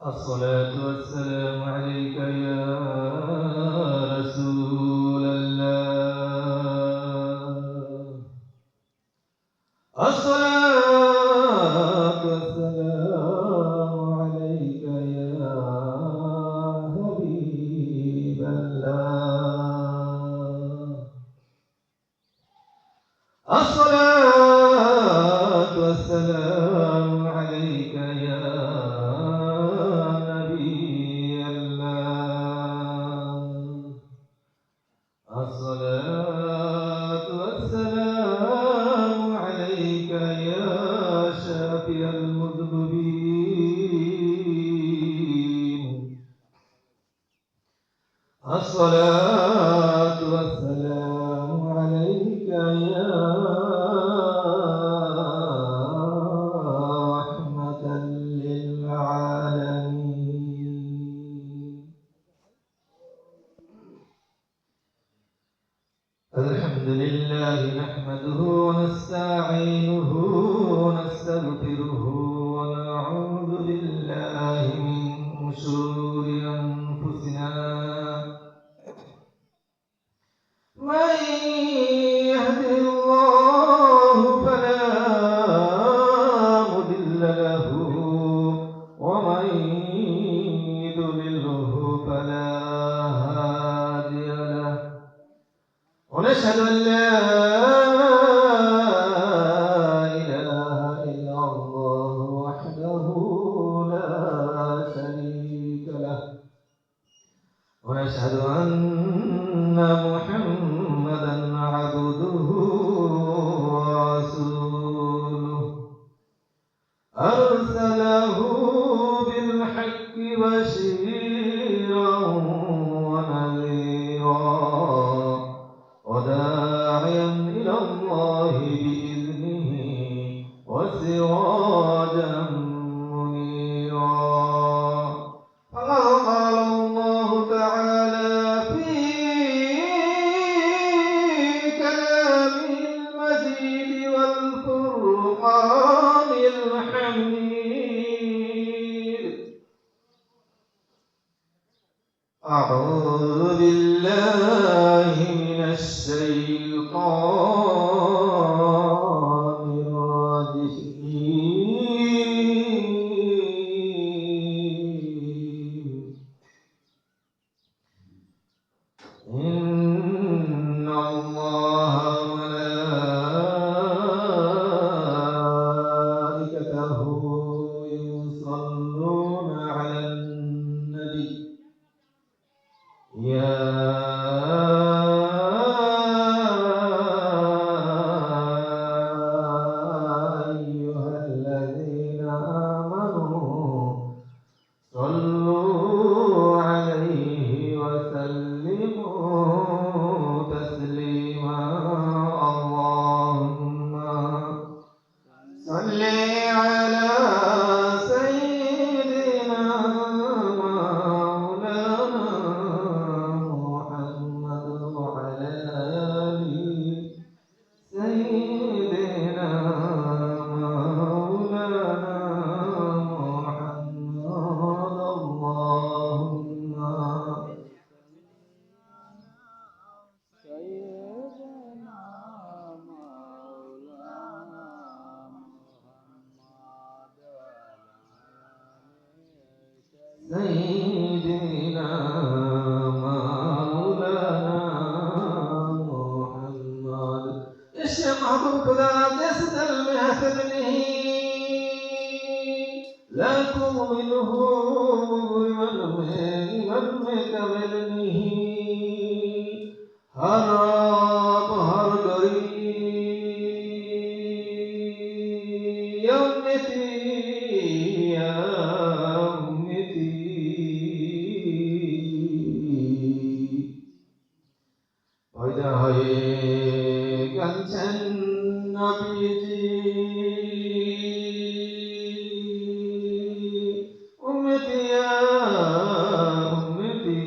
الصلاة والسلام عليك يا رسول الله. الصلاة والسلام عليك يا حبيب الله. الصلاة والسلام عليك يا الصلاة والسلام عليك يا شافي المذنبين. الصلاة والسلام عليك يا رحمة للعالمين. الحمد لله نحمده ونستعينه ونستغفره ونعوذ بالله من شرور أنفسنا. من يهده الله فلا مضل له ومن يضلله فلا هادي له. ونشهد أن لا إله إلا الله وحده لا شريك له. ونشهد أن محمدا عبده ورسوله أرسله بالحق بشيرا ونذيرا وداعيا إلى الله بإذنه وسراجا منيرا. فقد قال الله تعالى في كلامه المجيد والفرقان الحميد: أعوذ بالله من الشيطان الرجيم. إن الله وملائكته يصلون على النبي يا أيها الذين آمنوا صلوا عليه وسلموا تسليما. اللهم صل على سيدنا مولانا محمد وعلى آل سيدنا مولانا محمد. اللهم سيدنا مولانا سيدنا مولانا محمد. الشيخ محمود خدا دست المحسن لا تؤمنه من قبله हर आप हर गरी उम्मती उम्मती पैदा हये कंचन नबीजी उम्मती उम्मती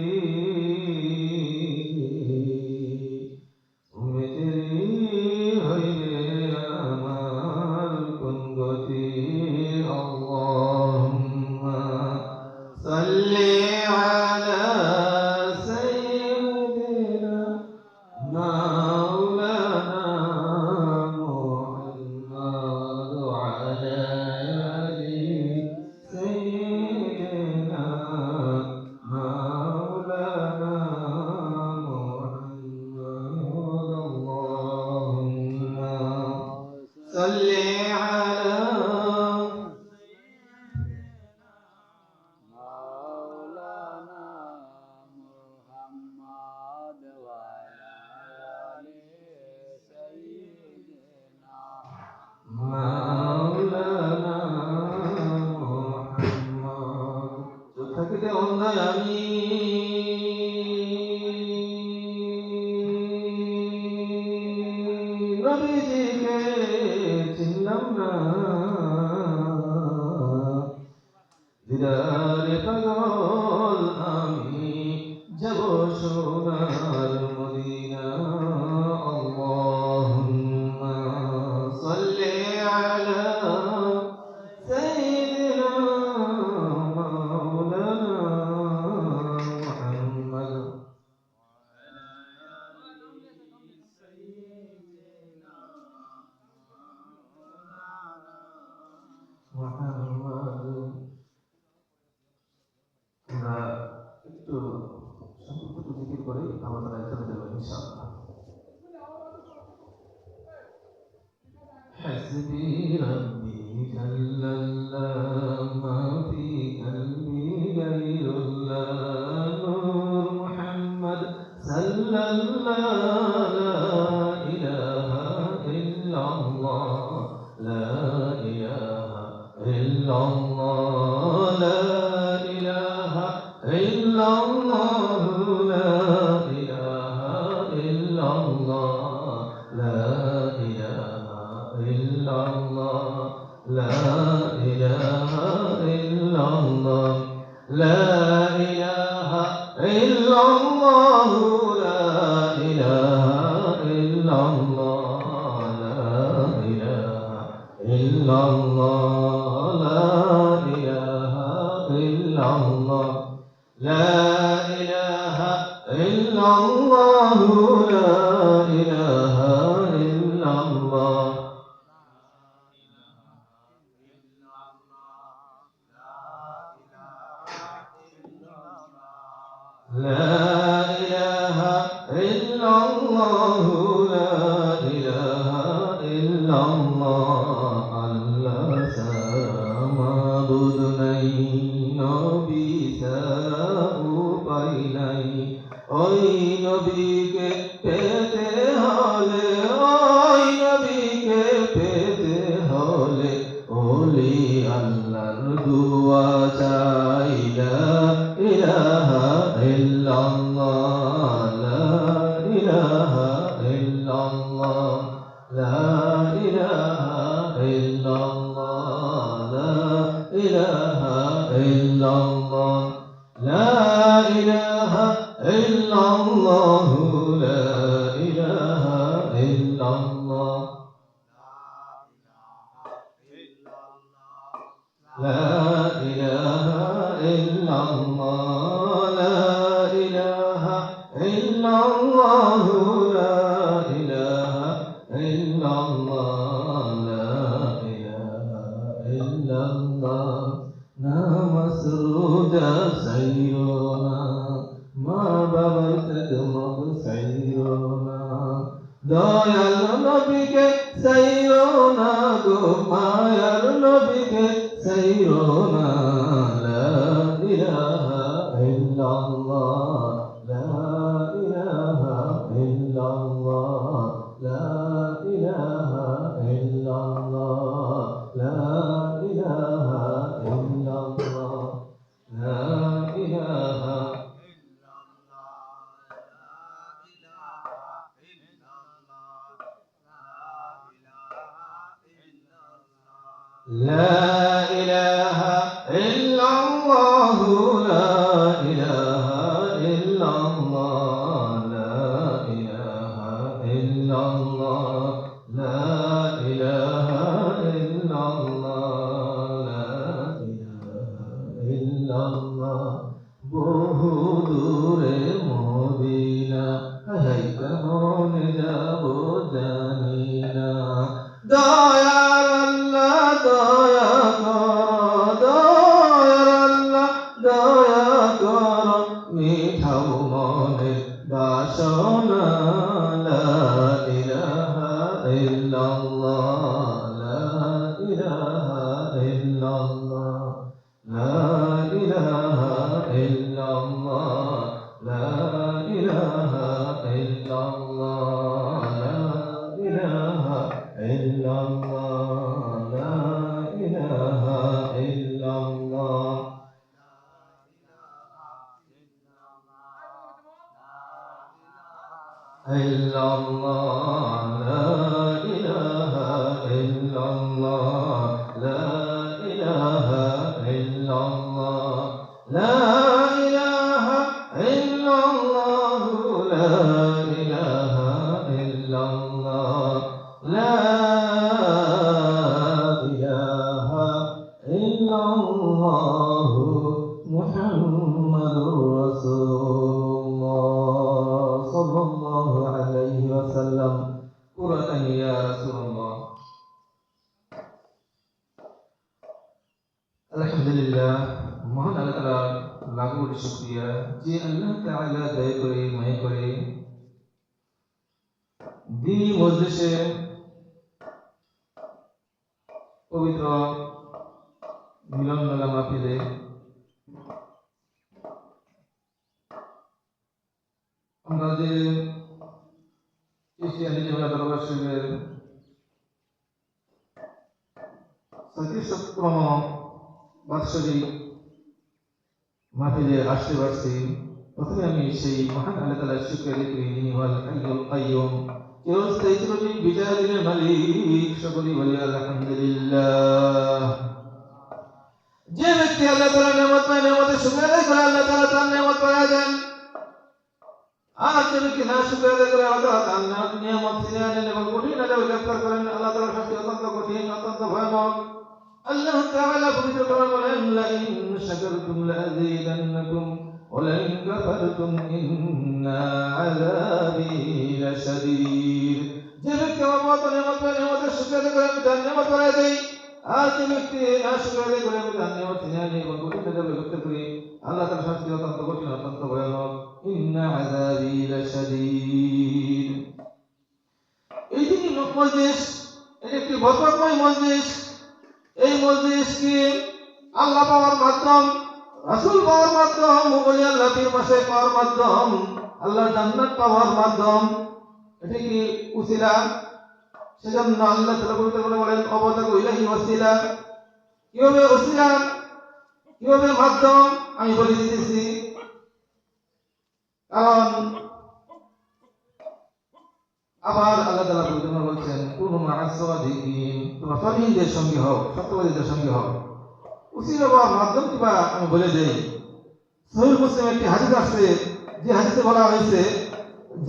দিদারে পাগল আমি যাব সোনার মদিনা আল্লাহুম্মা সাল্লি আলা সাইয়্যিদিনা মাওলানা মুহাম্মদ আমরা একটু সংক্ষিপ্ত জিকির করে আমরা চলে যাবো ইনশাআল্লাহ। حسبي ربي جل الله ما في قلبي غير الله نور محمد صلى الله لا إله إلا الله لا إله إلا الله لا إله إلا الله لا إله إلا الله لا إله إلا الله لا إله إلا الله لا إله إلا الله لا إله إلا الله لا إله إلا الله لا إله إلا الله لا إله إلا الله لا إله إلا الله لا إله إلا الله لا إله إلا الله الله মাবুদ নাই নবী ছাড়া উপায় নাই ওই নবীকে পেতে হলে ওই নবীকে পেতে হলে ওলি আল্লাহর দুয়া চাই লা ইলাহা ইল্লাল্লাহ লা ইলাহা ইল্লাল্লাহ লা ইলাহা ইল্লাল্লাহ লা ইলাহা ইল্লাল্লাহ লা ইলাহা ইল্লাল্লাহ লা ইলাহা ইল্লাল্লাহ لا إله إلا الله لا إله إلا الله لا إله إلا الله لا إله إلا الله نامس روجا سيرونا ما بابتك مغ سيرونا দয়াল নবীকে সাইরোনা গো মায়ার নবীকে সাইরোনা লা ইলাহা ইল্লাল্লাহ লা ইলাহা ইল্লাল্লাহ লা ইলাহা ইল্লাল্লাহ লা ইলাহা ইল্লাল্লাহ লা ইলাহা لا إله إلا الله لا إله إلا الله لا إله إلا الله لا إله إلا الله لا إله إلا الله বহু দূরে মদিনা হাই কেমন যাব জানি না দয়ার আল্লাহ দয়া কর দয়ার আল্লাহ দয়া কর মিঠাও মনে বাসনা লা ইলাহা ইল্লাল্লাহ লা ইলাহা ইল্লাল্লাহ লা ইলাহা ইল্লাল্লাহ লা ইলাহা ইল্লাল্লাহ লা ইলাহা ইল্লাল্লাহ লা ইলাহা ইল্লাল্লাহ illallah la ilaha illallah la ilaha illallah ইল্লাল্লাহু মুহাম্মাদুর রাসূলুল্লাহ সাল্লাল্লাহু আলাইহি ওয়াসাল্লাম। কুরআন ইয়া রাসূলুল্লাহ। আলহামদুলিল্লাহ, মহান আল্লাহ তাআলার লাখ কোটি শুকরিয়া যে আল্লাহ তাআলা দয়া করে মায়া করে দ্বীনি মজলিসে পবিত্র মিলন মেলা মাহফিলে আমরা যে এশিয়া নিজেবেলা দরবার শরীফের 37তম বাৎসরিক মাহফিলে আসতে পারছি। প্রথমে আমি সেই মহান আল্লাহ তাআলার শুকরিয়া আদায় করি, যিনি ওয়াল হাইয়ুল কাইয়ুম, চিরস্থায়ী চিরদিন বিজয় দিনের মালিক। সকলেই বলি আলহামদুলিল্লাহ। যে ব্যক্তি আল্লাহ তাআলার নিয়ামত পায়, নিয়ামতের শুকরিয়া আদায় করে, আল্লাহ তাআলা তার নিয়ামত পাওয়া যায়। আর যে ব্যক্তি না শুকরিয়া আদায় করে, আল্লাহ তাআলা তার নিয়ামত ছিনিয়ে আনেন এবং কঠিন আযাবে গ্রেফতার করেন। আল্লাহ তাআলার শাস্তি অত্যন্ত কঠিন, অত্যন্ত ভয়ানক। আল্লাহ তাআলা পবিত্র কোরআনে বলেন, লা ইন শাকারতুম লাযীদান্নাকুম ওয়া লা ইন কাফারতুম ইন্না আযাবী লাশাদীদ। যে ব্যক্তি আমার নিয়ামত পায়, নিয়ামতের শুকরিয়া আদায় করে, আমি তার নিয়ামত বাড়ায় দেই। আর যে ব্যক্তি না শুকরিয়া আদায় করে, আমি তার নিয়ামত ছিনিয়ে আনি এবং কঠিন আযাবে গ্রেফতার করি। আল্লাহ তাআলার শাস্তি অত্যন্ত কঠিন, অত্যন্ত ভয়ানক। ইন্না আযাবী লাশাদীদ। এই দিনই মজলিস, এটি একটি বরকতময় মজলিস। এই মজলিস কি আল্লাহ পাওয়ার মাধ্যম, রাসূল পাওয়ার মাধ্যম, ওলি আল্লাহ পীর মাশায়েখ পাওয়ার মাধ্যম, আল্লাহর জান্নাত পাওয়ার মাধ্যম। এটি কি উসিলা? সেজন্য আল্লাহ তাআলা পবিত্র কোরআনে বলেন, অবতাগু ইলাইহি ওয়াসিলা। কিভাবে উসিলা, কিভাবে মাধ্যম, আমি বলে দিতেছি। কারণ আবার আল্লাহ তাআলা বলছেন, কুনু মা'আস সাদিকিন, তোমরা সলিহদের সঙ্গে হও, সত্যবাদীদের সঙ্গে হও। উসিলা বা মাধ্যম কিবা আমি বলে দেই। সহিহ মুসলিমে একটি হাদিস আছে, যে হাদিসে বলা হয়েছে,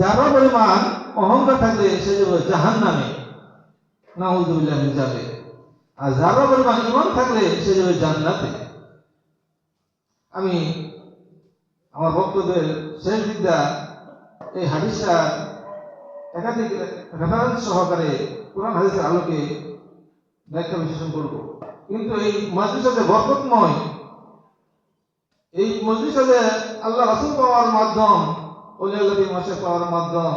যারা পরিমাণ অহংকার থাকলে সে যাবে জাহান্নামে, নাউযুবিল্লাহ মিন যালিক। আর যারা পরিমাণ ঈমান থাকলে সে যাবে জান্নাতে। আমি আমার বক্তব্যের শেষ দিকটা এই হাদিসটা একাধিক রেফারেন্স সহকারে কোরআন হাদিসের আলোকে ব্যাখ্যা বিশ্লেষণ করব। কিন্তু এই মজলিসে যে বরকতময়, এই মজলিসে যে আল্লাহ রাসূল পাওয়ার মাধ্যম, ওলি আল্লাহ পীর মাশায়েখ পাওয়ার মাধ্যম,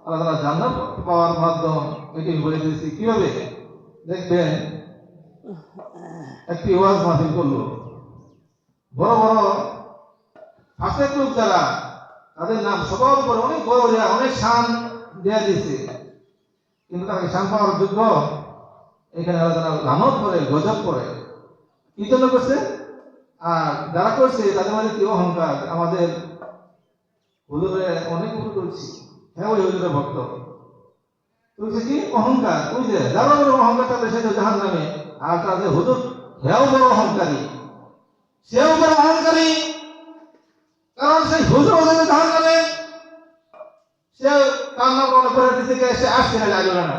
আল্লাহ তাআলা জান্নাত পাওয়ার মাধ্যম, এটি বলে দিয়েছি। কিভাবে দেখবেন, একটি ওয়াজ মাহফিল করলো, বড় বড় ফাসেক লোক যারা, তাদের নাম সবার উপরে অনেক বড় দেয়া, অনেক শান দেয়া দিয়েছে, কিন্তু তাকে শান পাওয়ার যোগ্য এখানে আল্লাহ তাআলা লানত করে, গজব করে। কি জন্য করছে? আর যারা করছে তাদের মধ্যে কি অহংকার, আমাদের হুজুরে অনেক উপর করছি, হ্যাঁ ওই হুজুরের ভক্ত, বলছে কি অহংকার। ওই যে যারা বড় অহংকার তাদের সে জাহান্নামে, আর তাদের হুজুর হেও বড় অহংকারী, সেও বড় অহংকারী। কারণ সেই হুজুর ওদের জাহান্নামে, সে কান্না কান্না করে দিতে সে আসতে লাগলো না।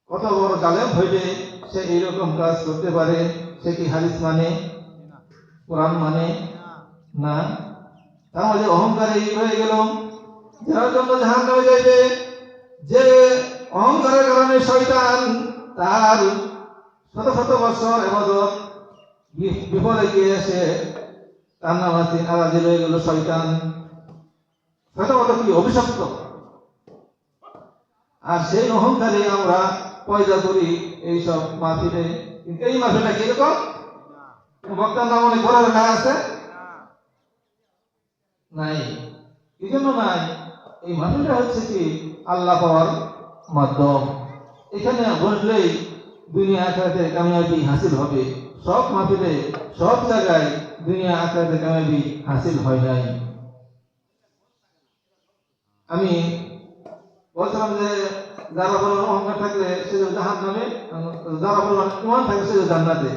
কত বড় জালেম হইলে সে এইরকম কাজ করতে পারে? সে কি হাদিস মানে, কোরআন মানে না? তাহলে অহংকারী হয়ে গেল, যার জন্য জাহান্নামে যাইবে। যে অহংকারের কারণে শয়তান তার শত শত বছর ইবাদত বিফলে গিয়ে সে তার নাম আছে আলাদা হয়ে গেল শয়তান। শয়তান কি অভিশপ্ত। আর সেই অহংকারে আমরা পয়দা করি এইসব মাহফিলে। কিন্তু এই মাহফিলটা কিরকম? বক্তার নাম অনেক বড় লেখা আছে নাই? কি জন্য নাই? এই মাহফিলটা হচ্ছে কি আল্লাহ পাওয়ার মাধ্যম। এখানে বসলেই দুনিয়া আখিরাতে কামিয়াবি হাসিল হবে। সব মাহফিলে, সব জায়গায় দুনিয়া আখিরাতে কামিয়াবি হাসিল হয় নাই। আমি বলছিলাম যে যারা বড় অহংকার থাকলে সে জাহান্নামে, যারা বড় ঈমান থাকলে সে জান্নাতে।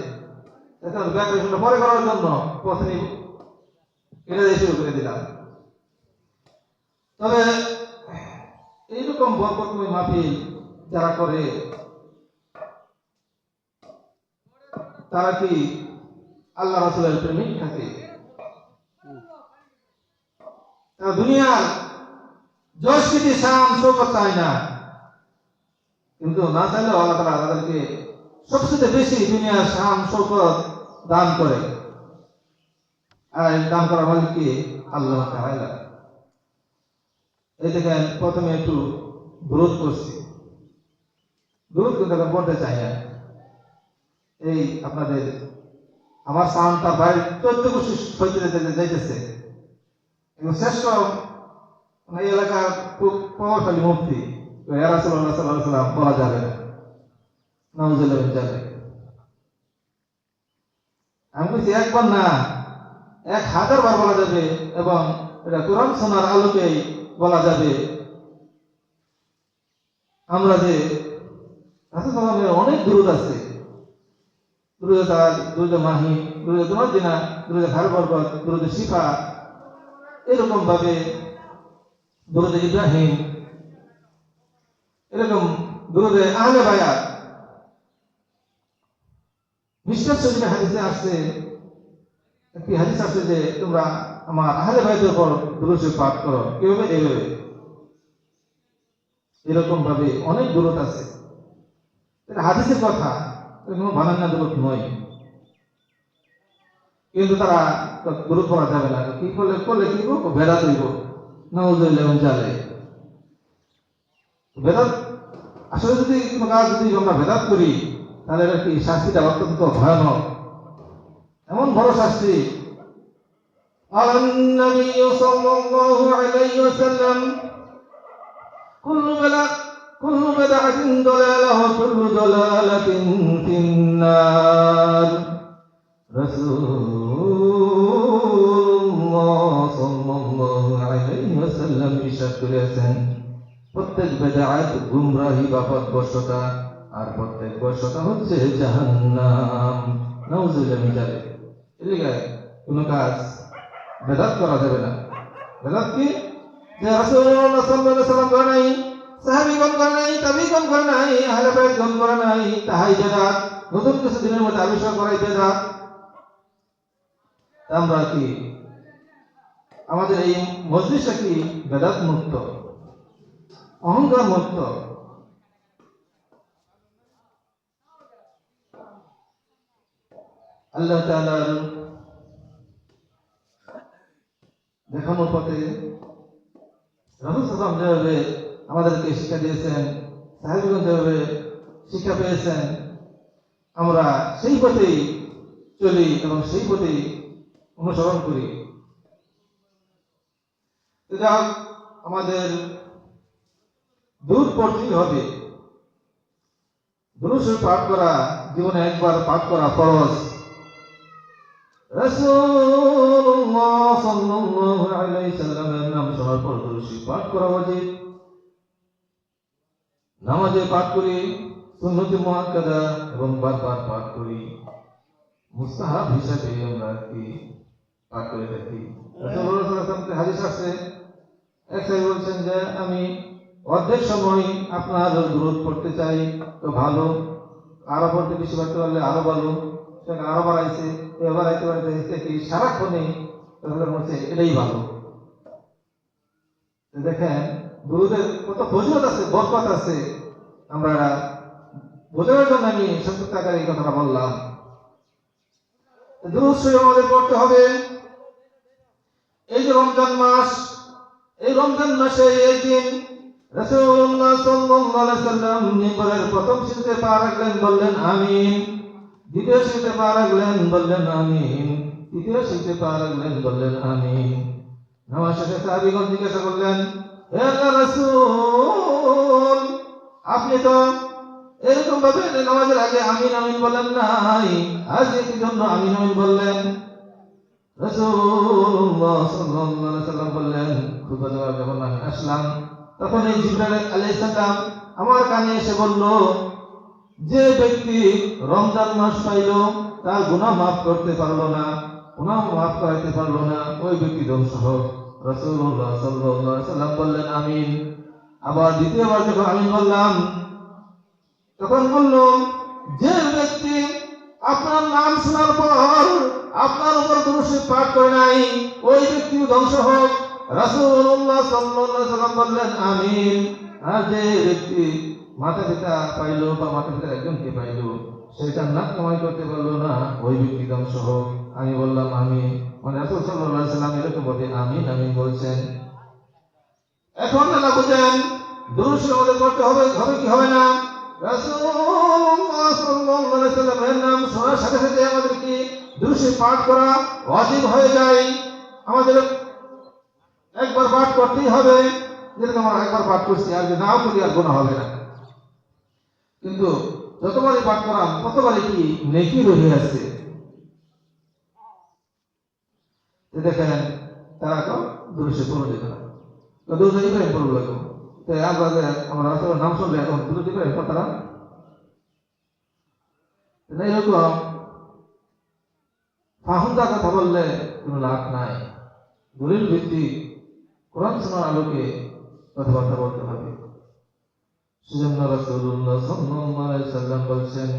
এটা ব্যাখ্যা পরে করার জন্য প্রথমে এটা দিয়ে শুরু করে দিলাম। তবে এইরকম বরকতময় মাহফিল যারা করে, তারা কি আল্লাহ রাসূলের প্রেমিক থাকে? তারা দুনিয়ার যশ কীর্তি শান শৌকত চায় না, কিন্তু না চাইলেও আল্লাহ তাআলা তাদেরকে সবচেয়ে বেশি দুনিয়ার শান শৌকত দান করে। আর দান করার মালিক কি? আল্লাহ তাআলা। এই দেখেন, প্রথমে একটু দরুদ করছি, দরুদ কিন্তু আমি পড়তে চাই না। এই আপনাদের আমার সাউন্ডটা বাইরে 14 কোটি যাইতেছে। শ্রেষ্ঠ এই এলাকার খুব প্রভাবশালী মুফতি ইয়া রাসূলুল্লাহ সাল্লাল্লাহু আলাইহি ওয়াসাল্লাম বলা যাবে না, নাউজুবিল্লাহ মিন যালিক। আমি বলছি একবার না, 1000 বার বলা যাবে, এবং এটা কোরআন সুন্নাহর আলোকেই বলা যাবে। আমরা যে রাসূল সাল্লাল্লাহু আলাইহি ওয়াসাল্লামের অনেক দুরূদ আছে, দুরূদে তার, দুরূদে মাহি, দুরূদে তোমাদিনা, দুরূদে খার বরকত, দুরূদে শিফা, এরকম ভাবে দুরূদে ইব্রাহিম, এরকম দুরূদে আহলে বায়াত। মিশকাত শরীফে হাদিসে আসছে, একটি হাদিস আছে যে তোমরা আমার আহলে বায়াতের উপর দুরূদ শরীফ পাঠ করো। কিভাবে? এইভাবে, এরকম ভাবে অনেক দুরূদ আছে। এটা হাদিসের কথা, কোনো বানান্না দুরূদ নয়। কিন্তু তারা দুরূদ পড়া যাবে না, কি করলে কি করবো? বেদাত হইব, নাউজুবিল্লাহ মিন যালিক। বেদাত আসলে যদি কোনো কাজ যদি আমরা বেদাত করি, তাহলে এটা কি শাস্তিটা অত্যন্ত ভয়ানক, এমন বড় শাস্তি। আলান নবী সাল্লাল্লাহু আলাইহি ওয়াসাল্লাম কুল্লু বিদআতিন দালালাহ ওয়া কুল্লু দালালাতিন ফিন্নার। রাসূলুল্লাহ সাল্লাল্লাহু আলাইহি ওয়াসাল্লাম ইরশাদ করেছেন, প্রত্যেক বিদআত গুমরাহি বা পথভ্রষ্টতা, আর প্রত্যেক ভ্রষ্টতা হচ্ছে জাহান্নাম। নাউজুবিল্লাহ মিন যালিক। এদিকে কোনো কাজ বেদাত করা যাবে না। বেদাত কি? যে রাসূলুল্লাহ সাল্লাল্লাহু আলাইহি ওয়াসাল্লাম করে নাই, সাহাবীগণ করে নাই, তাবিঈগণ করে নাই, আহলে বায়াতগণ করে নাই, তাহাই বেদাত। নতুন কিছু দিনের মধ্যে আবিষ্কার করাই বেদাত। আমরা কি আমাদের এই মজলিসটা কি বেদাত মুক্ত, অহংকার মুক্ত? আল্লাহ তাআলার দেখানোর পথে রাসূল সাল্লাল্লাহু আলাইহি ওয়াসাল্লাম যেভাবে আমাদেরকে শিক্ষা দিয়েছেন, সাহাবীগণ যেভাবে শিক্ষা পেয়েছেন, আমরা সেই পথেই চলি এবং সেই পথেই অনুসরণ করি। এটা আমাদের দূর পড়তে হবে। দুরূদ শরীফ পাঠ করা জীবনে একবার পাঠ করা ফরজ। রাসূলুল্লাহ সাল্লাল্লাহু আলাইহি ওয়াসাল্লামের নাম শোনার পর দুরূদ শরীফ পাঠ করা উচিত। নামাজে পাঠ করি, সুন্নতে মুআক্কাদা এবং বারবার পাঠ করি, মুস্তাহাব হিসাবে আমরা কি পাঠ করে থাকি। রাসূলুল্লাহ সাল্লাল্লাহু আলাইহি ওয়াসাল্লামের হাদিস আছে, এক সাহাবী বলছেন যে আমি অর্ধেক সময় আপনার দুরূদ পড়তে চাই, তো ভালো, আরো পড়তে বেশি পড়তে পারলে আরো ভালো। সেটা আরো বাড়াইছে, এবার আইতে পারতে কি সারাক্ষণে তাহলে বলছে এটাই ভালো। দেখেন দুরূদের কত ফজিলত আছে, বরকত আছে। আমরা বোঝানোর জন্য আমি সংক্ষিপ্ত আকারে এই কথাটা বললাম। দুরূদ শরীফ আমাদের পড়তে হবে। এই যে রমজান মাস, এই রমজান মাসে এই দিন রাসূলুল্লাহ সাল্লাল্লাহু আলাইহি ওয়াসাল্লাম মিম্বরের প্রথম সিজদায় পা রাখলেন, বললেন আমিন। দ্বিতীয় সিজদায় পা রাখলেন, বললেন আমিন। তৃতীয় সিজদায় পা রাখলেন, বললেন আমিন। নামাজ শেষে সাহাবীগণ জিজ্ঞাসা করলেন, হে আল্লাহর রাসূল, আপনি তো এরকম ভাবে নামাজের আগে আমিন আমিন বলেন নাই, আজ কি জন্য আমিন আমিন বললেন? রাসূলুল্লাহ সাল্লাল্লাহু আলাইহি ওয়াসাল্লাম বললেন, খুতবা দেওয়ার যখন আমি আসলাম, তখন এই জিবরাইল আলাইহিস সালাম আমার কানে এসে বলল, যে ব্যক্তি রমজান মাস পাইল তার গুনাহ মাফ করতে পারলো না, গুনাহ মাফ করাইতে পারলো না, ওই ব্যক্তি ধ্বংস হোক। রাসূলুল্লাহ সাল্লাল্লাহু আলাইহি ওয়াসাল্লাম বললেন আমিন। আবার দ্বিতীয়বার যখন আমিন বললাম, তখন বলল, যে ব্যক্তি আপনার নাম শোনার পর আপনার উপর দরুদ শরীফ পাঠ করে নাই, ওই ব্যক্তি ধ্বংস হোক। রাসূলুল্লাহ সাল্লাল্লাহু আলাইহি ওয়াসাল্লাম বললেন আমিন। আর যে ব্যক্তি মাতা পিতা পাইলো বা মাতা পিতার একজনকে পাইলো, সে জান্নাত কামাই করতে পারলো না, ওই ব্যক্তি ধ্বংস হোক। আমি বললাম আমিন। মানে রাসূল সাল্লাল্লাহু আলাইহি ওয়াসাল্লাম এরকম বলে আমিন আমিন বলছেন। এখন না বুঝেন দরুদ শরীফ আমাদের পড়তে হবে, হবে কি হবে না? রাসূলুল্লাহ সাল্লাল্লাহু আলাইহি ওয়াসাল্লামের নাম শোনার সাথে সাথে আমাদের কি দরুদ শরীফ পাঠ করা ওয়াজিব হয়ে যায়। আমাদের একবার পাঠ করতেই হবে, যেটা আমরা একবার পাঠ করছি, আর যদি নাও করি আর গুনাহ হবে না। কিন্তু যতবারই পাঠ করাম ততবারই কি নেকি রয়ে আছে। দেখেন তারা তো দরুদ শরীফ পড়ে দিত না, তো দরুদ ইব্রাহিম পড়ে লাগলো। তো আমরা রাসূলের নাম শুনলে এখন দরুদ ইব্রাহিম পড়তাম। এরকম ফাহুদা কথা বললে কোনো লাভ নাই। দলিল ভিত্তিক কোরআন সুন্নাহর আলোকে কথাবার্তা বলতে হবে। সেজন্য রাসূলুল্লাহ সাল্লাল্লাহু আলাইহি ওয়াসাল্লাম বলছেন,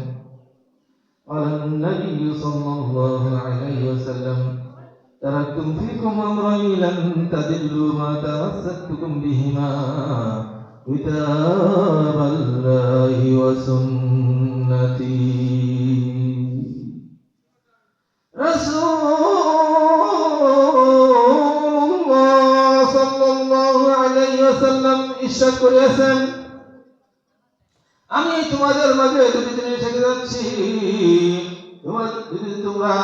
আলান নবী সাল্লাল্লাহু আলাইহি ওয়াসাল্লাম তারাকতুম ফীকুম আমরাইন লান তাদিল্লু মা তামাসসাকতুম বিহিমা কিতাবাল্লাহি ওয়া সুন্নতি। রাসূলুল্লাহ সাল্লাল্লাহু আলাইহি ওয়াসাল্লাম ইরশাদ করেছেন, আমি তোমাদের মাঝে দুটি জিনিস রেখে যাচ্ছি, যদি তোমরা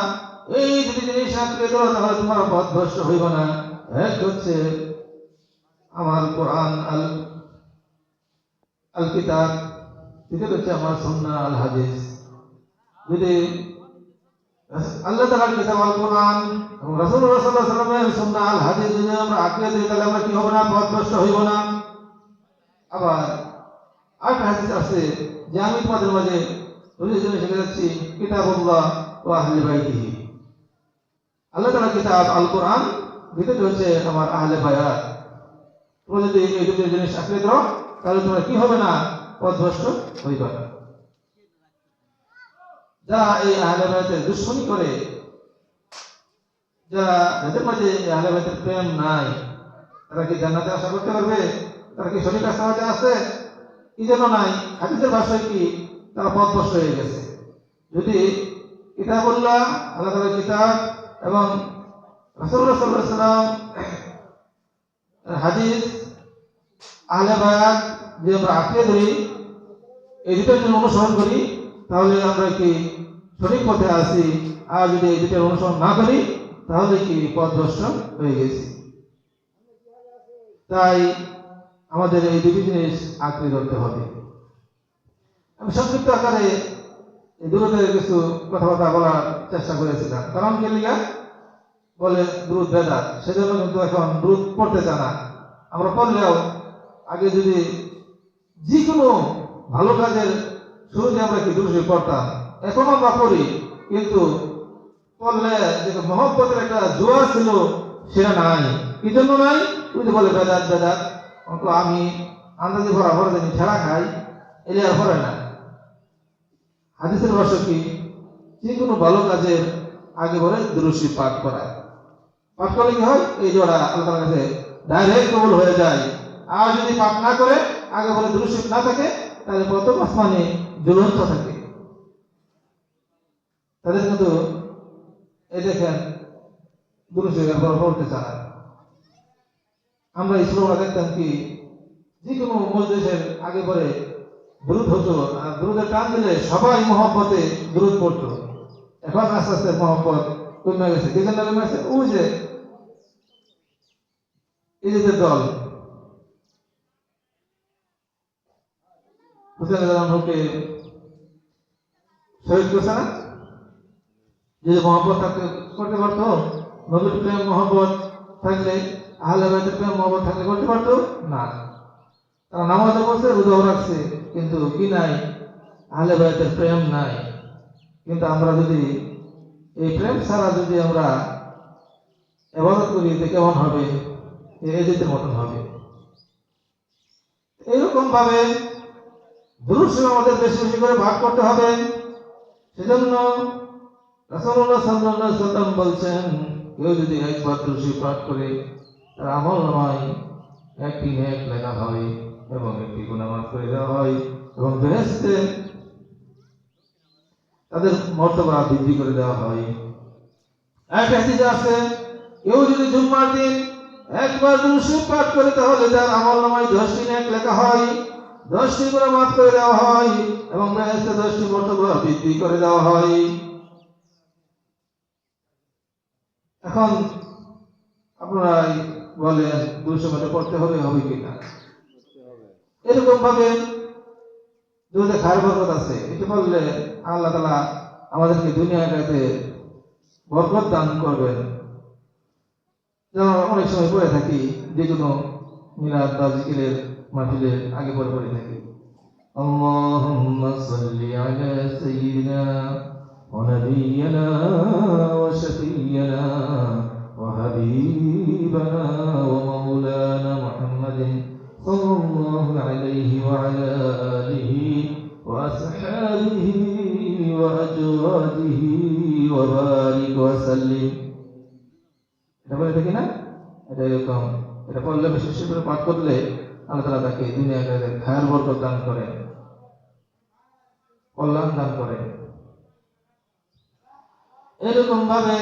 এই দুটি জিনিস আঁকড়ে ধরো তাহলে তোমরা পথভ্রষ্ট হইব না। এক হচ্ছে আমার কোরআন আল কিতাব, দ্বিতীয় হচ্ছে আমার সুন্নাহ আল হাদিস। যদি আল্লাহ তাআলার কিতাব আল কোরআন এবং রাসূলুল্লাহ সাল্লাল্লাহু আলাইহি ওয়াসাল্লামের সুন্নাহ আল হাদিস যদি আমরা আঁকড়ে ধরি তাহলে আমরা কি হব না? পথভ্রষ্ট হইব না। আবার আরেকটা হাদিস আছে যে আমি তোমাদের মাঝে দুটি জিনিস রেখে যাচ্ছি, কিতাবুল্লাহ ওয়া আহলে বাইতিহি। আল্লাহ তাআলার কিতাব আল কোরআন, দ্বিতীয় হচ্ছে আমার আহলে বায়াত। তোমরা যদি এই দুটি জিনিস আঁকড়ে ধরো তাহলে তোমরা কি হবে না? পথভ্রষ্ট হইবা না। যারা এই আহলে বায়াতের দুশমনী করে, যারা যাদের মাঝে আহলে বায়াতের প্রেম নাই, তারা কি জান্নাতে আশা করতে পারবে? তারা কি সঠিক রাস্তায় আছে? কি জন্য নাই? হাদিসের ভাষায় কি তারা পথভ্রষ্ট হয়ে গেছে। যদি কিতাবুল্লাহ আল্লাহ তাআলার কিতাব এবং রাসূলুল্লাহ সাল্লাল্লাহু আলাইহি ওয়াসাল্লাম হাদিস আহলে বায়াত যে আমরা আঁকড়ে ধরি, এই দুটোর জন্য অনুসরণ করি, তাহলে আমরা কি সঠিক পথে আছি। আর যদি এই দুটোর অনুসরণ না করি তাহলে কি পথভ্রষ্ট হয়ে গেছি। তাই আমাদের এই দুটি জিনিস আঁকড়ে ধরতে হবে। আমি সংক্ষিপ্ত আকারে এই দুরুদের কিছু কথাবার্তা বলার চেষ্টা করেছিলাম। কারণ কি লিগা বলে দুরুদ বেদাত, সেজন্য কিন্তু এখন দুরুদ পড়তে চায় না। আমরা পড়লেও আগে যদি যে কোনো ভালো কাজের শুরুতে আমরা কি দুরুদ পড়তাম, এখন আমরা পড়ি, কিন্তু পড়লে যে মহব্বতের একটা জোয়ার ছিল সেটা নাই। কি জন্য নাই? ওই যে বলে বেদাত বেদাত, অন্ত আমি আন্দাজে ভরা ভরে দিন ঠেলা খাই, এলে আর ভরে না। হাদিসের ভাষ্য কি? যে কোনো ভালো কাজের আগে বলে দুরূদ শরীফ পাঠ করা। পাঠ করলে কি হয়? এই জোড়া আল্লাহর কাছে ডাইরেক্ট কবুল হয়ে যায়। আর যদি পাঠ না করে আগে বলে দুরূদ শরীফ না থাকে, তাহলে প্রথম আসমানে ঝুলন্ত থাকে। তাদের কিন্তু এই দেখেন দুরূদ শরীফ পড়তে চায়। আমরা ইসলামরা দেখতাম কি যে কোনো মজলিসের আগে পরে দুরূদ হতো, আর দুরূদের টান দিলে সবাই মহব্বতে দুরূদ পড়তো। এখন আস্তে আস্তে মহব্বত কমে গেছে। কি জন্য কমে গেছে? ওই যে ইহুদিদের দল হুসেন রাদিয়াল্লাহু শহীদ করছে না? যদি মহব্বত করতে পারতো, নবীর প্রেম মহব্বত থাকলে, আহলে বাইতের প্রেম মহব্বত থাকলে করতে পারতো না। তারা নামাজও পড়ছে, রোজাও রাখছে, কিন্তু কি নাই? আহলে বাইতের প্রেম নাই। কিন্তু আমরা যদি এই প্রেম ছাড়া যদি আমরা ইবাদত করি তো কেমন হবে? এজিদের মতন হবে। এইরকম ভাবে দুরূদ শরীফ আমাদের বেশি বেশি করে পাঠ করতে হবে। সেজন্য রাসূলুল্লাহ সাল্লাল্লাহু আলাইহি ওয়াসাল্লাম বলছেন, কেউ যদি একবার দুরূদ পাঠ করে তার আমল নামায় একটি নেক লেখা হয় এবং একটি গুনাহ মাফ করে দেওয়া হয় এবং বেহেশতে তাদের মর্তবা বৃদ্ধি করে দেওয়া হয়। এক হাদিসে আছে, কেউ যদি জুম্মার দিন একবার দুরূদ পাঠ করে তাহলে তার আমল নামায় 10টি নেক লেখা হয়, 10টি গুনাহ মাফ করে দেওয়া হয় এবং বেহেশতে 10টি মর্তবা বৃদ্ধি করে দেওয়া হয়। এখন আপনারা বলেন 200 মিটার পড়তে হবে কিনা? এরকম ভাবে দুধে খায়ের বরকত আছে, এটা বললে আল্লাহ তাআলা আমাদেরকে দুনিয়া আখিরাতে বরকত দান করবেন। যেমন অনেক সময় পড়ে থাকি, যে কোনো মিলাদ বা জিকিরের মাহফিলে আগে পড়ে থাকি, আল্লাহুম্মা সাল্লি আলা সাইয়্যিদিনা ওয়া নাবিয়িনা ওয়া শাফিয়িনা ওয়া হাবিবানা ওয়া মাওলানা মুহাম্মাদিন সাল্লাল্লাহু আলাইহি ওয়া আলা আলিহি ওয়া আসহাবিহি ওয়া আজওয়াজিহি ওয়া বারিক ওয়া সাল্লিম। এটা বলে থাকি না? এটা এরকম, এটা পড়লে বিশেষ করে পাঠ করলে আল্লাহ তাআলা তাকে দুনিয়া আখিরাতে খায়ের বরকত দান করেন, কল্যাণ দান করেন। এরকম ভাবে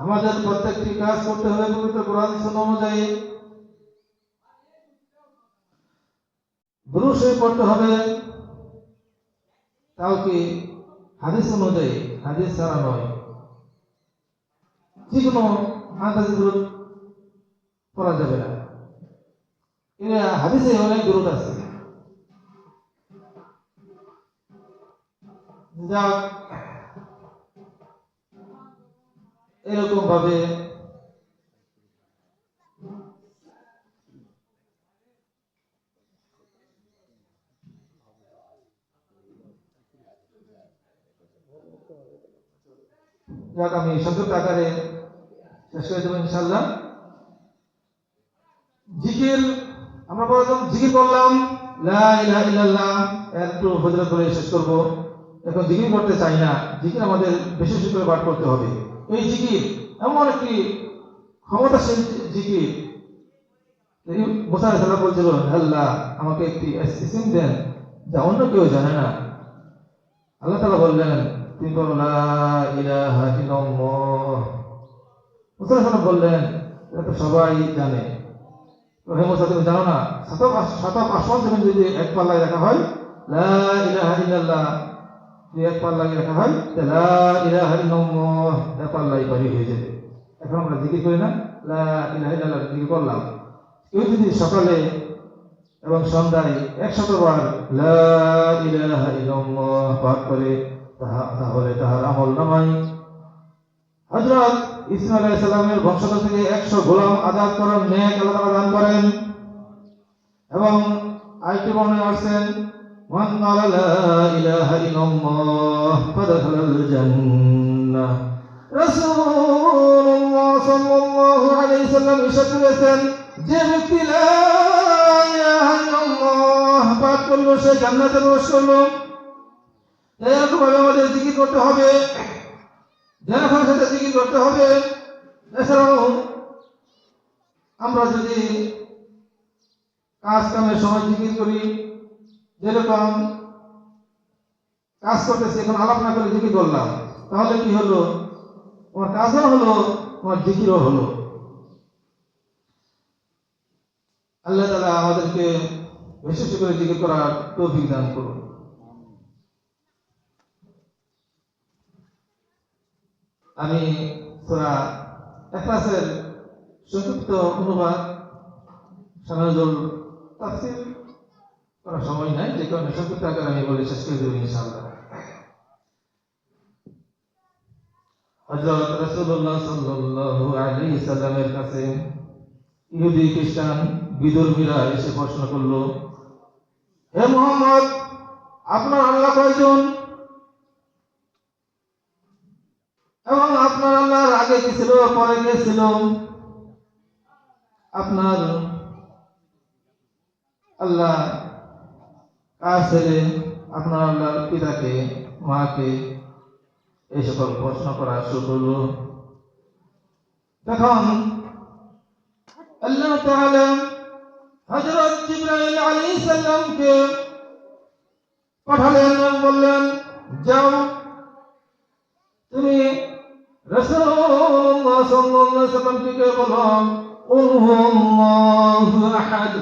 আমাদের প্রত্যেকটি কাজ করতে হবে পবিত্র কোরআন সুন্নাহ অনুযায়ী, দুরূদ শরীফ পড়তে হবে, তাও কি হাদিস অনুযায়ী, হাদিস ছাড়া নয়। যে কোনো আন্দাজে দুরূদ পড়া যাবে না। হাদিসে অনেক দুরূদ আছে, যা এরকম ভাবে যাক, আমি সংক্ষিপ্ত আকারে শেষ করে দেবো ইনশাআল্লাহ। জিকির আমরা প্রথম জিকির করলাম লা ইলাহা ইল্লাল্লাহ, এর একটু ফজিলত বলে শেষ করব। এখন জিকির করতে চাই না, জিকির আমাদের বেশি বেশি করে পাঠ করতে হবে। এই জিকির এমন একটি ক্ষমতাশীল জিকির, মুসা আলাইহিস সালাম বলছিল, আল্লাহ আমাকে একটি ইসম দেন যা অন্য কেউ জানে না। আল্লাহ তাআলা বললেন, তিনি বললেন লা ইলাহা ইল্লাল্লাহ। মুসা আলাইহিস সালাম বললেন, এটা তো সবাই জানে। হে মুসা, তুমি জানো না? সাত আসমান জমিন যদি এক পাল্লায় রাখা হয়, লা ইলাহা ইল্লাল্লাহ যদি এক পাল্লায় রাখা হয়, লা ইলাহা ইল্লাল্লাহ এক পাল্লায় পারি হয়ে যাবে। এখন আমরা জিকির করি না, লা ইলাহা ইল্লাল্লাহ জিকির করলাম। কেউ যদি সকালে এবং সন্ধ্যায় 100 বার লা ইলাহা ইল্লাল্লাহ পাঠ করে, তাহলে তাহার আমল নামায় হযরত ইসমাঈল আলাইহিস সালামের বংশধর থেকে 100 গোলাম আজাদ করার নেক আল্লাহ তাআলা দান করেন। এবং আরেকটি বর্ণনায় আসছেন, মান ক্বালা লা ইলাহা ইল্লাল্লাহ ফাদাখালাল জান্নাহ। রাসূলুল্লাহ সাল্লাল্লাহু আলাইহি সাল্লাম ইরশাদ করেছেন, যে ব্যক্তি লা ইলাহা ইল্লাল্লাহ পাঠ করলো সে জান্নাতে প্রবেশ করলো। এরকম ভাবে আমাদের জিকির করতে হবে, জেনাফার সাথে জিকির করতে হবে। এছাড়াও আমরা যদি কাজ কামের সময় জিকির করি, যেরকম কাজ করতেছি এখন আলাপ না করে জিকির করলাম, তাহলে কি হলো? তোমার কাজও হলো, তোমার জিকিরও হলো। আল্লাহ তাআলা আমাদেরকে বিশেষ করে জিকির করার তৌফিক দান করুন। আমি সূরা ইখলাসের সংক্ষিপ্ত অনুবাদ সানাজুল তাফসীর করার সময় নাই, যে কারণে সংক্ষিপ্ত আকারে আমি বলে শেষ করে দেব ইনশাআল্লাহ। হযরত রাসূলুল্লাহ সাল্লাল্লাহু আলাইহি সাল্লামের কাছে ইহুদি খ্রিস্টান বিধর্মীরা এসে প্রশ্ন করলো, হে মুহাম্মদ, আপনার আল্লাহ কয়জন? এবং আপনার আল্লাহর আগে কি ছিল, পরে কে ছিল? আপনার আল্লাহ কার ছেলে? আপনার আল্লাহর পিতাকে, মাকে, এই সকল প্রশ্ন করা শুরু করলো। তখন আল্লাহ তাআলা হযরত জিবরাইল আলাইহিস সালামকে পাঠালেন এবং বললেন, যাও তুমি রাসূলুল্লাহ সাল্লাল্লাহু আলাইহি ওয়াসাল্লামকে বলো, কুল হুয়াল্লাহু আহাদ,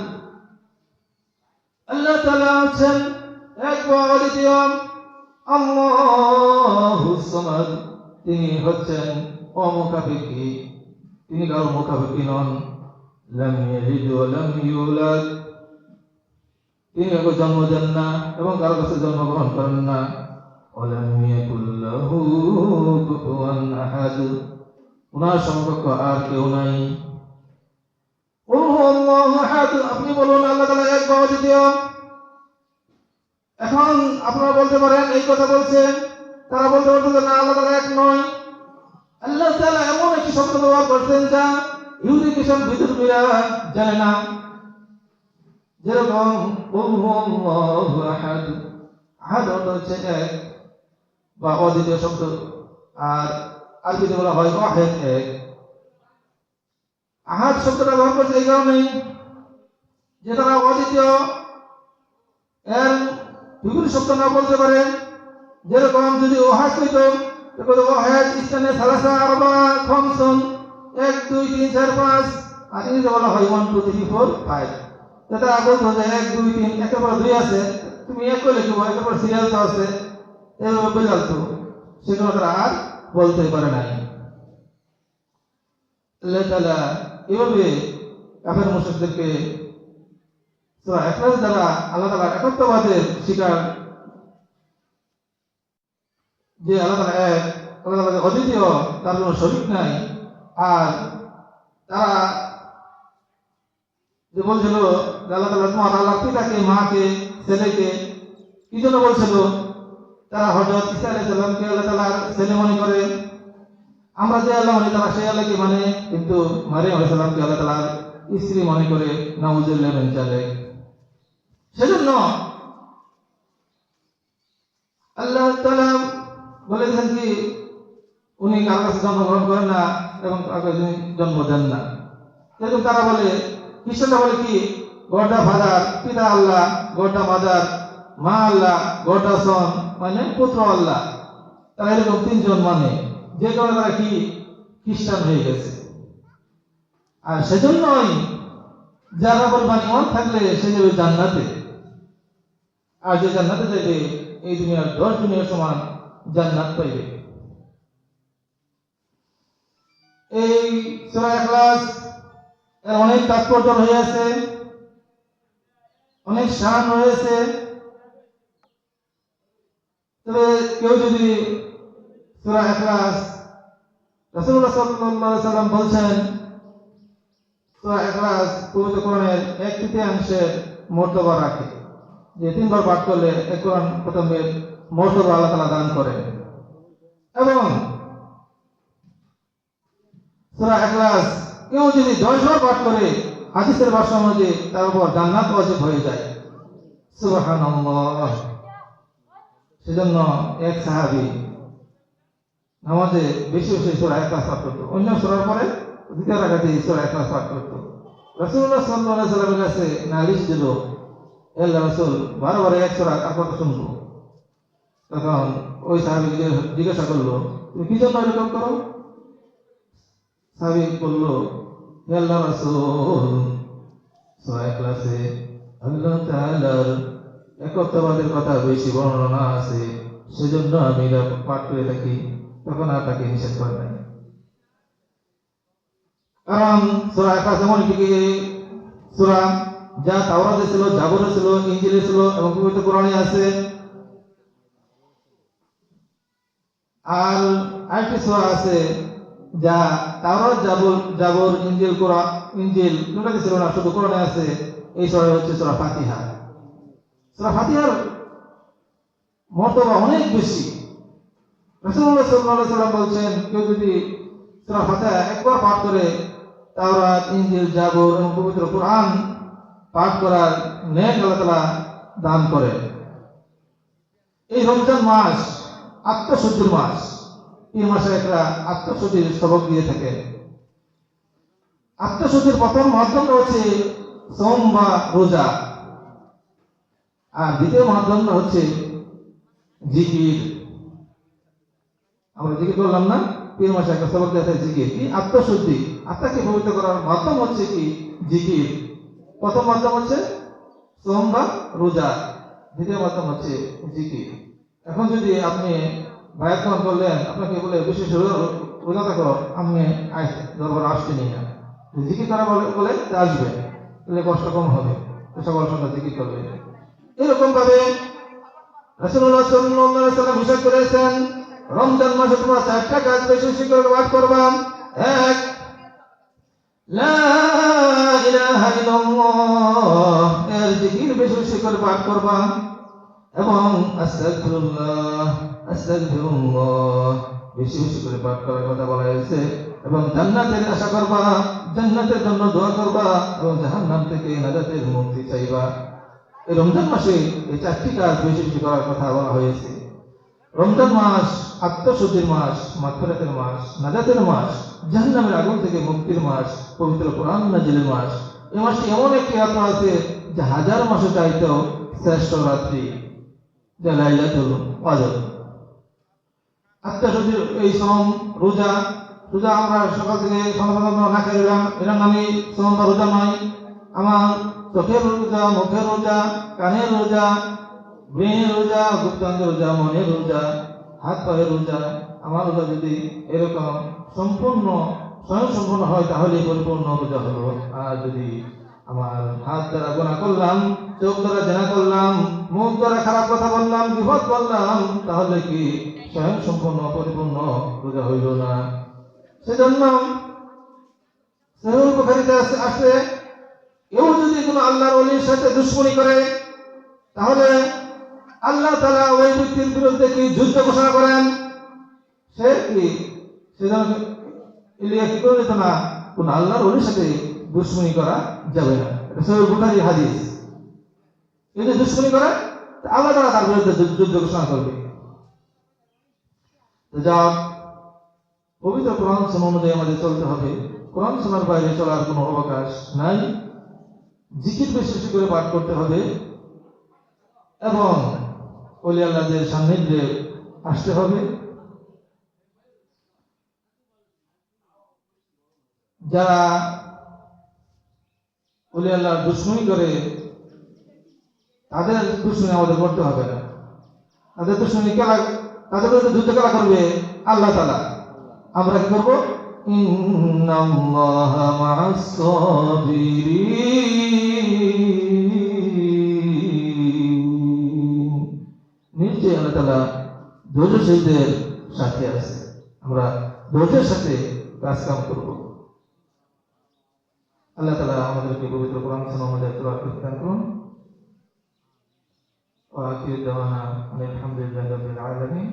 আল্লাহ তাআলা আছেন এক ও অদ্বিতীয়, আল্লাহুস সামাদ, তিনি হচ্ছেন অমুখাপেক্ষী, তিনি কারো মুখাপেক্ষী নন। লাম ইয়ালিদ ওয়া লাম ইউলাদ, তিনি কাউকে জন্ম দেন না এবং কারো কাছে জন্মগ্রহণ করেন না। ওয়া লাম ইয়াকুল লাহু কুফুয়ান আহাদ, ওনার সমকক্ষ আর কেউ নাই। কুল হুয়াল্লাহু আহাদ, আপনি বলুন আল্লাহ তাআলা এক ও অদ্বিতীয়। এখন আপনারা বলতে পারেন এই কথা বলছেন, তারা বলতে পারতো না আল্লাহ তাআলা এক নয়। আল্লাহ তাআলা এমন একটি শব্দ ব্যবহার করছেন যা ইহুদি খ্রিস্টান বিদ্রোহীরা জানে না। যেরকম কুল হুয়াল্লাহু আহাদ, আহাদ অর্থ হচ্ছে এক বা অদ্বিতীয় শব্দ, আর আরবিতে বলা হয় ওয়াহিদ, এক। আহাদ শব্দটা ব্যবহার করছে এই কারণেই যে তারা অদ্বিতীয় এর বিভিন্ন শব্দ না বলতে পারে। যেরকম যদি ওয়াহিদ হইত তাহলে ওয়াহিদ স্থানে সালাসা আরবা খামসুন, 1 2 3 4 5, আর ইংরেজিতে বলা হয় 1 2 3 4 5। তারা বলতো যে 1 2 3, একের পর 2 আছে, তুমি এক করে লিখবো, একের পর সিরিয়াল তো আছে, এইভাবে বলে আসতো। সেগুলো তারা আর বলতে পারে নাই। আল্লাহ তাআলা এভাবে কাফের মুশরিকদেরকে সূরা ইখলাস দ্বারা আল্লাহ তাআলা একত্ববাদের স্বীকার, যে আল্লাহ তাআলা এক, আল্লাহ তাআলা অদ্বিতীয়, তার কোনো শরীক নাই। আর তারা যে বলছিল যে আল্লাহ তাআলা তোমার আল্লাহ পিতাকে, মাকে, ছেলেকে, কি জন্য বলছিল? তারা হযরত ঈসা আলাইহিস সালামকে আল্লাহ তাআলার ছেলে মনে করে। আমরা যে আল্লাহ মানি তারা সেই আল্লাহকে মানে, কিন্তু মারিয়াম আলাইহিস সালামকে আল্লাহ তাআলার স্ত্রী মনে করে। নাউযুবিল্লাহ মিন যালিক। সেজন্য আল্লাহ তাআলা বলেছেন কি উনি কারো কাছে জন্মগ্রহণ করেন না এবং কাউকে জন্ম দেন না। যেরকম তারা বলে, খ্রিস্টানরা বলে কি গডটা ফাদার, পিতা আল্লাহ, গডটা মাদার, মা আল্লাহ, গডটা সন, মানে পুত্র আল্লাহ। তারা এরকম তিনজন মানে, যে কারণে তারা কি খ্রিস্টান হয়ে গেছে। আর সেজন্যই যারা বলবেন ইমান থাকলে সে যাবে জান্নাতে, আর যে জান্নাতে যাবে এই দুনিয়ার 10 দুনিয়ার সমান জান্নাত পাইবে। এই সূরা ইখলাস এর অনেক তাৎপর্য রয়েছে, অনেক শান রয়েছে। তবে কেউ যদি সূরা ইখলাস, রাসূলুল্লাহ সাল্লাল্লাহু আলাইহি ওয়াসাল্লাম বলছেন সূরা ইখলাস পবিত্র কোরআনের 1/3 মর্তবা রাখে, যে 3 বার পাঠ করলে এই কোরআন খতমের মর্তবা আল্লাহ তাআলা দান করেন। এবং সূরা ইখলাস কেউ যদি 10 বার পাঠ করে হাদিসের ভাষা অনুযায়ী তার উপর জান্নাত ওয়াজিব হয়ে যায়। সুবহানাল্লাহ। সেজন্য এক সাহাবী নামাজে বেশি বেশি সূরা ইখলাস পাঠ করত, অন্য সূরার পরে দ্বিতীয় রাকাতে সূরা ইখলাস পাঠ করত। রাসূলুল্লাহ সাল্লাল্লাহু আলাইহি ওয়াসাল্লামের কাছে নালিশ দিল, আল্লাহ রাসূল বারবার এক সূরা কার কথা শুনবো? তখন ওই সাহাবী জিজ্ঞাসা করলো, তুমি কি জন্য এরকম করো? সাহাবী বলল, হে আল্লাহ রাসূল, সূরা ইখলাসে আল্লাহ তাআলার একত্ববাদের কথা বেশি বর্ণনা আছে, সেজন্য আমি এটা পাঠ করে থাকি। তখন আর তাকে নিষেধ করে নাই। কারণ সূরা ইখলাস এমন একটি সূরা যা তাওরাতে ছিল, জাবরে ছিল, ইনজিলে ছিল এবং পবিত্র কোরআনে আছে। আর আরেকটি সূরা আছে যা তাওরাত, জাবর, ইনজিল, কোরআন, ইনজিল দুটোতে ছিল না, শুধু কোরআনে আছে। এই সূরা হচ্ছে সূরা ফাতিহা। সূরা ফাতিহার মর্তবা অনেক বেশি। রাসূলুল্লাহ সাল্লাল্লাহু আলাইহি ওয়াসাল্লাম বলছেন, কেউ যদি সূরা ফাতিহা একবার পাঠ করে তাওরাত, ইনজিল, জাবর এবং পবিত্র কোরআন পাঠ করার নেক আল্লাহ তাআলা দান করেন। এই রমজান মাস আত্মশুদ্ধির মাস, এই মাসে একটা আত্মশুদ্ধির সবক দিয়ে থাকে। আত্মশুদ্ধির প্রথম মাধ্যমটা হচ্ছে সোম বা রোজা, আর দ্বিতীয় মাধ্যমটা হচ্ছে জিকির। আমরা জিকির করলাম না, পীর মাসে একটা সবক দিয়ে থাকে জিকির। কি? আত্মশুদ্ধি, আত্মাকে পবিত্র করার মাধ্যম হচ্ছে কি? জিকির। প্রথম মাধ্যম হচ্ছে সোম বা রোজা, দ্বিতীয় মাধ্যম হচ্ছে জিকির। এখন যদি আপনি বায়াত করলেন, আপনাকে বলে বিশেষ রোজা থাকো, আপনি দরবার আসতেনি না, জিকির করা বলে আসবে, তাহলে কষ্ট কম হবে, সকাল সন্ধ্যা জিকির করবে। এরকম ভাবে রাসূলুল্লাহ সাল্লাল্লাহু আলাইহি ওয়াসাল্লাম ইরশাদ করেছেন, রমজান মাসে তোমরা চারটা কাজ বেশি বেশি করে পাঠ করবা। এক, লা ইলাহা ইল্লাল্লাহ, এর জিকির বেশি বেশি করে পাঠ করবা, এবং আস্তাগফিরুল্লাহ, আস্তাগফিরুল্লাহ বেশি বেশি করে পাঠ করার কথা বলা হয়েছে। এবং জান্নাতের আশা করবা, জান্নাতের জন্য দোয়া করবা, এবং জাহান্নাম থেকে নাজাতের মুক্তি চাইবা। এই রমজান মাসে এই চারটি কাজ বেশি বেশি করার কথা বলা হয়েছে। রমজান মাস আত্মশুদ্ধির মাস, মাগফিরাতের মাস, নাজাতের মাস, জাহান্নামের আগুন থেকে মুক্তির মাস, পবিত্র কোরআন নাজিলের মাস। এই মাসটি এমন একটি রাত্র আছে যা হাজার মাসে চাইতেও শ্রেষ্ঠ রাত্রি, যা লাইলাতুল কদর। আত্মশুদ্ধির এই সোম রোজা, রোজা আমরা সকাল থেকে সন্ধ্যা না খেয়ে এলাম আমি সোম বা রোজা নয়। আমার চোখের রোজা, মুখের রোজা, কানের রোজা, ব্রেনের রোজা, গুপ্তাঙ্গের রোজা, মনের রোজা, হাত পায়ের রোজা। আমার রোজা যদি এরকম সম্পূর্ণ স্বয়ং সম্পূর্ণ হয় তাহলে পরিপূর্ণ রোজা হলো। আর যদি আমার হাত দ্বারা গুনাহ করলাম, চোখ দ্বারা জেনা করলাম, মুখ দ্বারা খারাপ কথা বললাম, বিপদ করলাম, তাহলে কি স্বয়ং সম্পূর্ণ পরিপূর্ণ রোজা হইল না। সেজন্য সহিহ বুখারীতে আছে, কেউ যদি কোনো আল্লাহর ওলির সাথে দুশমনি করে, তাহলে আল্লাহ তাআলা ওই ব্যক্তির বিরুদ্ধে কি যুদ্ধ ঘোষণা করেন। সে কি সেজন্য ইলিয়া কি করে দিত না, কোন আল্লাহর ওলির সাথে দুশমনি করা যাবে না। এটা সহিহ বুখারী হাদিস। যদি দুশমনি করে, আল্লাহ তাআলা তার বিরুদ্ধে যুদ্ধ ঘোষণা করবে। যা পবিত্র কোরআন সুন্নাহ অনুযায়ী আমাদের চলতে হবে। কোরআন সুন্নাহর বাইরে চলার কোনো অবকাশ নাই। জিকির বেশি বেশি করে পাঠ করতে হবে, এবং ওলি আল্লাহদের সান্নিধ্যে আসতে হবে। যারা ওলি আল্লাহ দুশমনি করে, তাদের দুশমনি আমাদের করতে হবে না। তাদের দুশমনি তাদের বিরুদ্ধে যুদ্ধ খেলা করবে আল্লাহ তাআলা। আমরা কি করবো? ইন্নাল্লাহা মা'আস সাবিরিন, নিশ্চয়ই আল্লাহ তাআলা ধৈর্যশীলদের সাথে আছে। আমরা ধৈর্যের সাথে কাজ কাম করব। আল্লাহ তাআলা আমাদেরকে পবিত্র কোরআন সুন্নাহ অনুযায়ী চলার তৌফিক দান করুন। ওয়া আখিরু দাওয়ানা আলহামদুলিল্লাহি রাব্বিল আলামিন।